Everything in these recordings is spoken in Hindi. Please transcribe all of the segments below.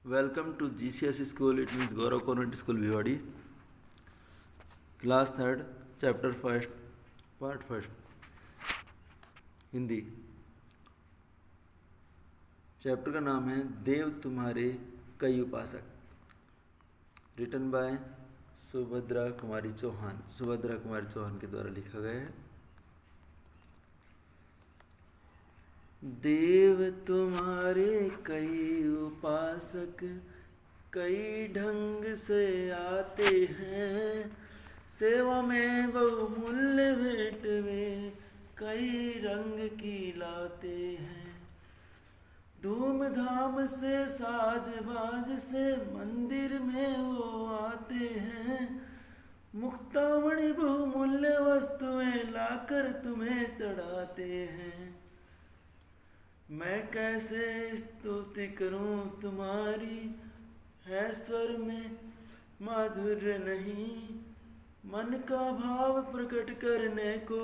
Welcome to GCS School, it means Gaurav Convent School Bhiwadi. Class 3rd, Chapter 1st, Part 1st. Hindi. Chapter का नाम है देव तुम्हारे कई उपासक। Written by Subhadra Kumari Chauhan. सुभद्रा कुमारी चौहान के द्वारा लिखा गया है। देव तुम्हारे कई उपासक कई ढंग से आते हैं, सेवा में बहुमूल्य भेंट वे कई रंग की लाते हैं। धूमधाम से साज बाज से मंदिर में वो आते हैं, मुक्तामणि बहुमूल्य वस्तुएं लाकर तुम्हें चढ़ाते हैं। मैं कैसे स्तुति करूं तुम्हारी, है स्वर में माधुर्य नहीं, मन का भाव प्रकट करने को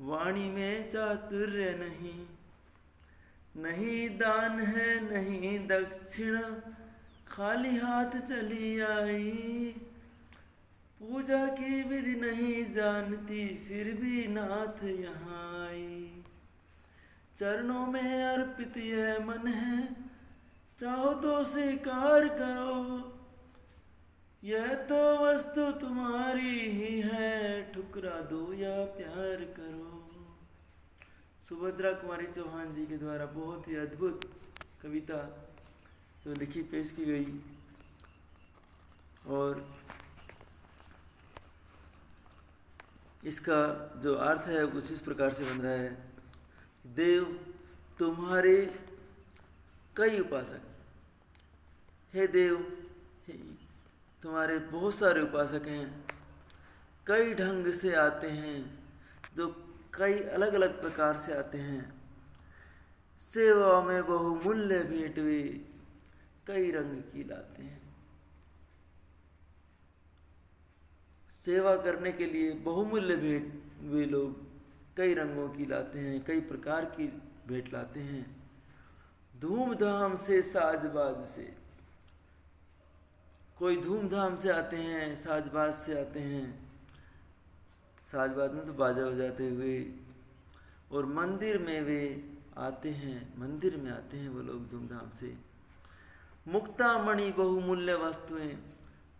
वाणी में चातुर्य नहीं। नहीं दान है नहीं दक्षिणा, खाली हाथ चली आई, पूजा की विधि नहीं जानती फिर भी नाथ यहाँ आई। चरणों में अर्पित यह मन है, चाहो तो स्वीकार करो, यह तो वस्तु तुम्हारी ही है, ठुकरा दो या प्यार करो। सुभद्रा कुमारी चौहान जी के द्वारा बहुत ही अद्भुत कविता जो लिखी पेश की गई, और इसका जो अर्थ है कुछ इस प्रकार से बन रहा है। देव तुम्हारे कई उपासक, हे देव तुम्हारे बहुत सारे उपासक हैं, कई ढंग से आते हैं, जो कई अलग अलग प्रकार से आते हैं। सेवा में बहुमूल्य भेंट वे कई रंग की लाते हैं। सेवा करने के लिए बहुमूल्य भेंट वे लोग कई रंगों की लाते हैं, कई प्रकार की भेंट लाते हैं। धूमधाम से साजबाज से, कोई धूमधाम से आते हैं, साजबाज से आते हैं, साजबाज में तो बाजा बजाते हुए, और मंदिर में वे आते हैं, मंदिर में आते हैं वो लोग धूमधाम से। मुक्तामणि बहुमूल्य वस्तुएं,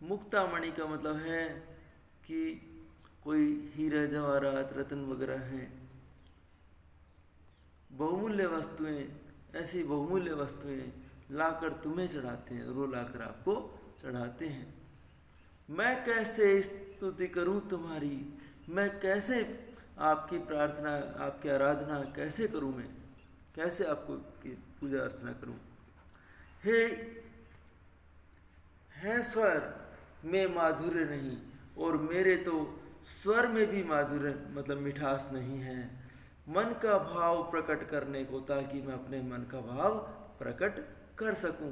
मुक्तामणि का मतलब है कि कोई हीरा जवाहरात रत्न वगैरह हैं। बहुमूल्य वस्तुएं, ऐसी बहुमूल्य वस्तुएं लाकर तुम्हें चढ़ाते हैं, वो लाकर आपको चढ़ाते हैं। मैं कैसे स्तुति करूं तुम्हारी, मैं कैसे आपकी प्रार्थना आपकी आराधना कैसे करूं, मैं कैसे आपको की पूजा अर्चना करूं। है स्वर में माधुर्य नहीं, और मेरे तो स्वर में भी माधुर्य मतलब मिठास नहीं है। मन का भाव प्रकट करने को, ताकि मैं अपने मन का भाव प्रकट कर सकूं।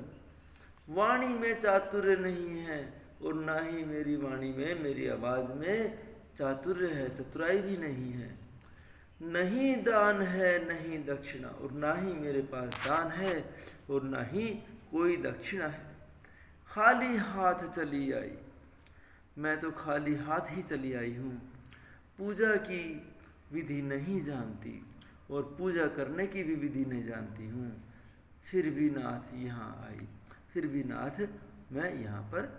वाणी में चातुर्य नहीं है, और ना ही मेरी वाणी में, मेरी आवाज़ में चातुर्य है, चतुराई भी नहीं है। नहीं दान है नहीं दक्षिणा, और ना ही मेरे पास दान है और ना ही कोई दक्षिणा है। खाली हाथ चली आई, मैं तो खाली हाथ ही चली आई हूँ। पूजा की विधि नहीं जानती, और पूजा करने की भी विधि नहीं जानती हूँ, फिर भी नाथ यहाँ आई, फिर भी नाथ मैं यहाँ पर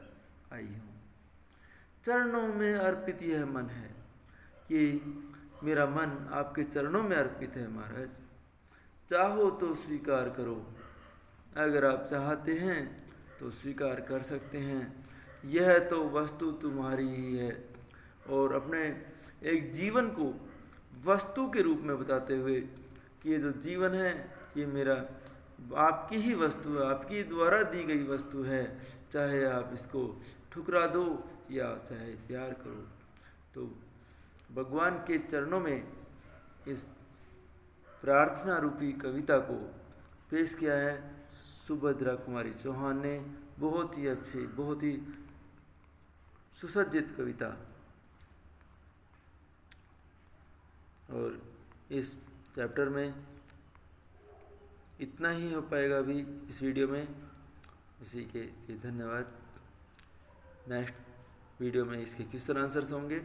आई हूँ। चरणों में अर्पित यह मन है, कि मेरा मन आपके चरणों में अर्पित है महाराज। चाहो तो स्वीकार करो, अगर आप चाहते हैं तो स्वीकार कर सकते हैं। यह तो वस्तु तुम्हारी ही है, और अपने एक जीवन को वस्तु के रूप में बताते हुए कि ये जो जीवन है ये मेरा आपकी ही वस्तु है, आपकी द्वारा दी गई वस्तु है, चाहे आप इसको ठुकरा दो या चाहे प्यार करो। तो भगवान के चरणों में इस प्रार्थना रूपी कविता को पेश किया है सुभद्रा कुमारी चौहान ने। बहुत ही अच्छी, बहुत ही सुसज्जित कविता। और इस चैप्टर में इतना ही हो पाएगा अभी इस वीडियो में। इसी के लिए धन्यवाद। नेक्स्ट वीडियो में इसके क्वेश्चन आंसर्स होंगे।